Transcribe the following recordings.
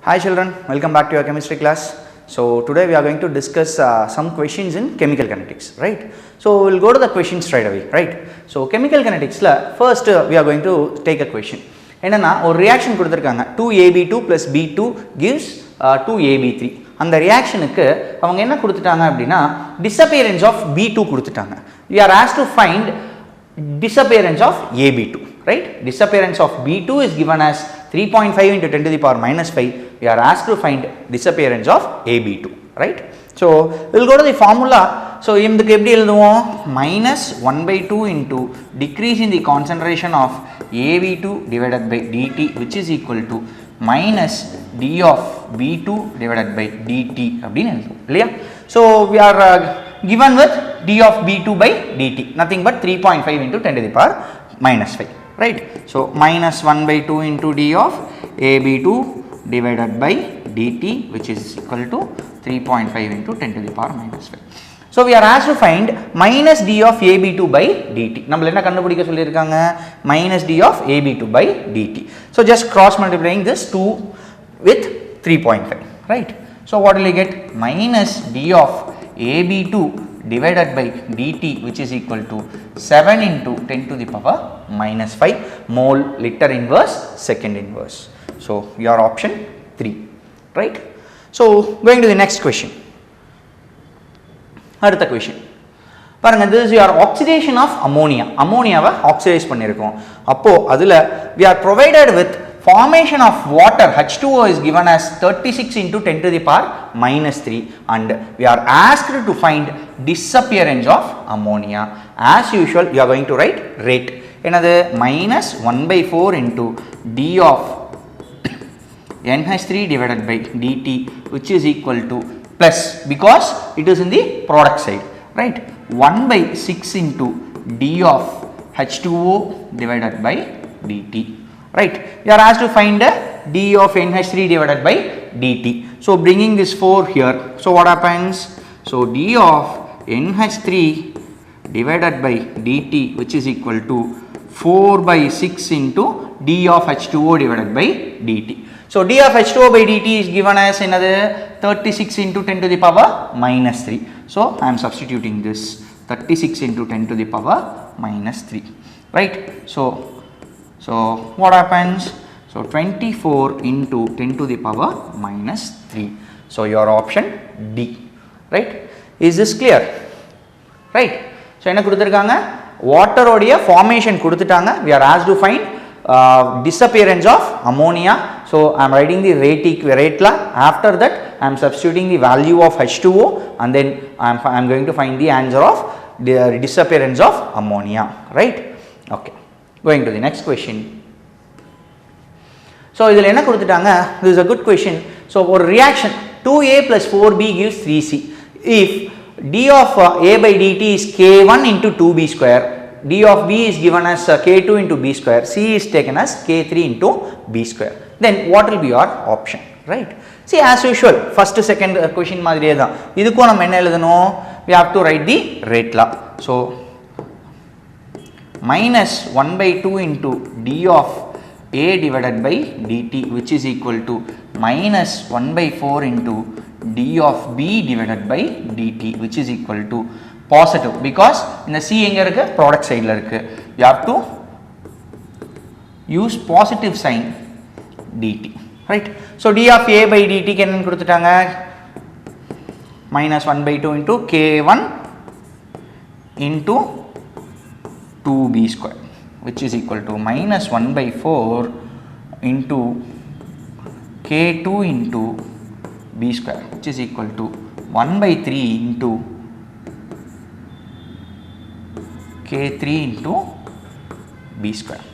Hi children, welcome back to your chemistry class. So today we are going to discuss some questions in chemical kinetics, right? So we'll go to the questions straight away, right? So chemical kinetics la first we are going to take a question. என்னன்னா ஒரு reaction கொடுத்திருக்காங்க 2AB2 plus B2 gives 2AB3. அந்த reactionக்கு அவங்க என்ன கொடுத்துட்டாங்க அப்படினா disappearance of B2 கொடுத்துட்டாங்க. We are asked to find disappearance of AB2, right? Disappearance of B2 is given as 3.5 into 10 to the power minus 5. We are asked to find disappearance of AB2, right? So we'll go to the formula. So இதுக்கு எப்படி எழுதுவோம்? minus 1 by 2 into decrease in the concentration of AB2 divided by dt, which is equal to minus d of B2 divided by dt அப்படின்னு எழுதுவோம் இல்லையா? So we are given with d of B2 by dt, nothing but 3.5 into 10 to the power minus 5, right? So minus 1 by 2 into d of AB2 divided by dt, which is equal to 3.5 into 10 to the power minus 5. So we are asked to find minus d of AB2 by dt. நம்மள என்ன கண்டுபிடிக்க சொல்லிருக்காங்க? minus d of AB2 by dt. So just cross multiplying this 2 with 3.5, right? So what will you get? Minus d of AB2 divided by dt, which is equal to 7 into 10 to the power minus 5 mole liter inverse second inverse. So your option 3, right? So going to the next question. அடுத்த question பாருங்க, this is your oxidation of ammonia. அம்மோனியாவை oxidise பண்ணியிருக்கோம். அப்போ அதில் we are provided with formation of water H2O is given as 36 into 10 to the power minus 3 and we are asked to find disappearance of ammonia. As usual we are going to write rate. என்னது minus 1 by 4 into d of NH3 divided by dt, which is equal to plus, because it is in the product side, right? 1 by 6 into d of H2O divided by dt, right? We are asked to find d of NH3 divided by dt. So bringing this 4 here, so what happens? So d of NH3 divided by dt, which is equal to 4 by 6 into d of H2O divided by dt. So d of H2O by dt is given as another 36 into 10 to the power minus 3. So I am substituting this 36 into 10 to the power minus 3, right? So what happens? So 24 into 10 to the power minus 3. So your option D, right? Is this clear? Right? So என்ன கொடுத்திருக்காங்க? Water உடைய formation கொடுத்துட்டாங்க. We are asked to find disappearance of ammonia. So I am writing the rate law. After that I am substituting the value of H2O and then I am going to find the answer of the disappearance of ammonia, right? Okay, going to the next question. So இதில் என்ன கொடுத்துட்டாங்க? This is a good question. So ஒரு reaction 2A plus 4B gives 3C. If d of A by dt is K1 into 2B square, d of B is given as K2 into B square, C is taken as K3 into B square, then what will be your option, right? See, as usual first second question மாதிரியே தான் இதுக்கும் நம்ம என்ன எழுதணும்? We have to write the rate law. So minus 1 by 2 into d of A divided by dt, which is equal to minus 1 by 4 into d of B divided by dt, which is equal to positive, because இந்த C எங்க இருக்கு? product side ல இருக்கு. You have to use positive sign dt, right? So d of A by dt க்கு என்ன கொடுத்துட்டாங்க? minus 1 by 2 into K1 into 2B square, which is equal to minus 1 by 4 into K2 into B square, which is equal to 1 by 3 into K3 into B square,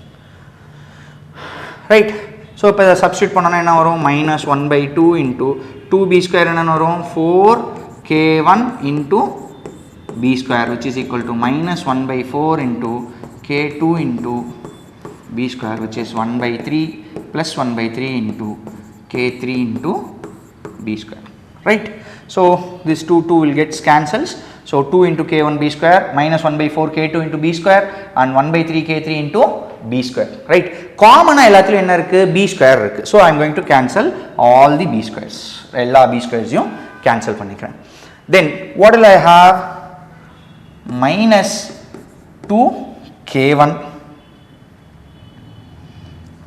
right? So இப்போ இதை substitute பண்ணோன்னா என்ன வரும்? minus 1 by 2 into 2B square என்ன வரும்? 4K1 into B square, which is equal to minus 1 by 4 into K2 into B square, which is 1 by 3 plus 1 by 3 into K3 into B square, right? So this 2 will get cancels. So 2 into K1 B square minus 1 by 4 K2 into B square and 1 by 3 K3 into b square, right? Common எல்லாத்துலயும் என்ன இருக்கு b square இருக்கு. So I am going to cancel all the b squares. எல்லா b squares யும் cancel பண்ணிக்கிறேன். Then what will I have? Minus 2k1,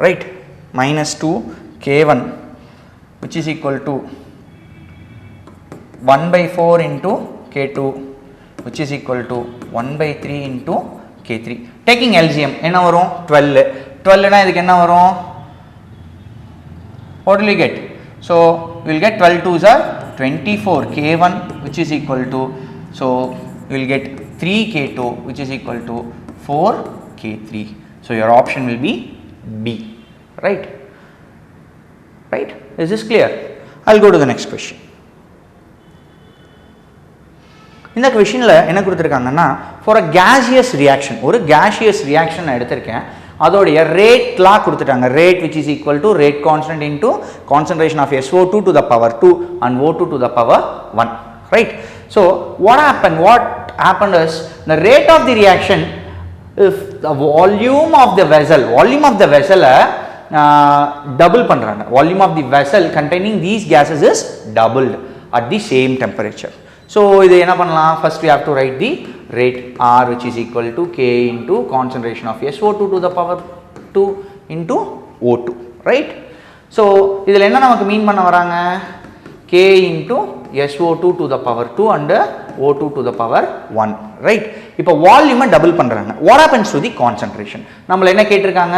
right? Minus 2k1 which is equal to 1 by 4 into k2 which is equal to 1 by 3 into k3. Taking LCM என்ன வரும் 12. 12 னா இதுக்கு என்ன வரும்? What will we get? So we will get 12 2s are 24 k1 which is equal to, so we will get 3 k2 which is equal to 4 k3. So your option will be B, right? Right? Is this clear? I'll go to the next question. இந்த क्वेश्चनல என்ன கொடுத்திருக்காங்கன்னா for a gaseous reaction, ஒரு gaseous reaction எடுத்திருக்கேன், அதோட rate லா கொடுத்துட்டாங்க, rate which is equal to rate constant into concentration of SO2 to the power 2 and O2 to the power 1, right? So what happened is the rate of the reaction, if the volume of the vessel double பண்றாங்க, volume of the vessel containing these gases is doubled at the same temperature. So இது என்ன பண்ணலாம்? First we have to write the rate R which is equal to K into concentration of SO2 to the power 2 into O2, right? So இதில் என்ன நமக்கு மீன் பண்ண வராங்க? K into SO2 to the power 2 and O2 to the power 1, right? இப்போ வால்யூமை double பண்ணுறாங்க. What happens to the concentration? நம்மள என்ன கேட்டிருக்காங்க?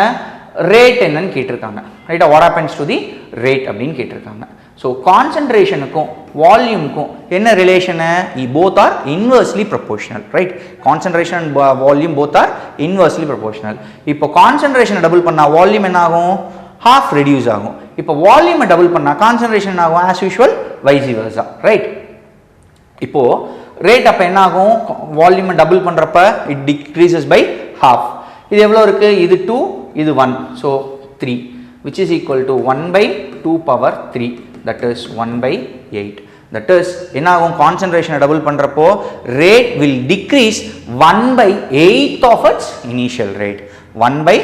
ரேட் என்னன்னு கேட்டிருக்காங்க, ரைட்டா? What happens to the rate அப்படின்னு கேட்டிருக்காங்க. So concentrationக்கும் வால்யூமுக்கும் என்ன relation? both are inversely proportional, right? Concentration and volume both are inversely proportional. இப்போ concentration டபுள் பண்ணா வால்யூம் என்ன ஆகும்? half reduce ஆகும். இப்போ வால்யூமை டபுள் பண்ணா concentration என்ன ஆகும்? as usual vice versa, right? இப்போ ரேட் அப்ப என்ன ஆகும்? வால்யூமை டபுள் பண்றப்ப it decreases by half. இது எவ்வளவு இருக்கு? இது 2, இது 1, so 3 which is equal to 1 by 2 power 3, that is 1 by 8. That is என்ன ஆகும்? concentration double பண்றப்போ rate will decrease 1 by 8th of its initial rate, 1 by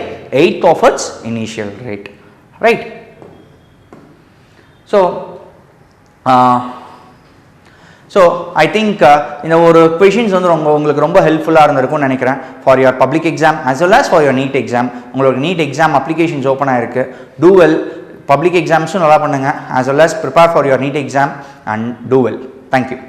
8th of its initial rate, right? So I think இந்த ஒரு questions வந்து உங்களுக்கு ரொம்ப ஹெல்ப்ஃபுல்லா இருந்திருக்கும்னு நினைக்கிறேன் for your public exam as well as for your NEET exam. உங்களுக்கு NEET exam applications open ஆயிருக்கு. Do well, public exams நல்லா பண்ணுங்க as well as prepare for your NEET exam and do well. Thank you.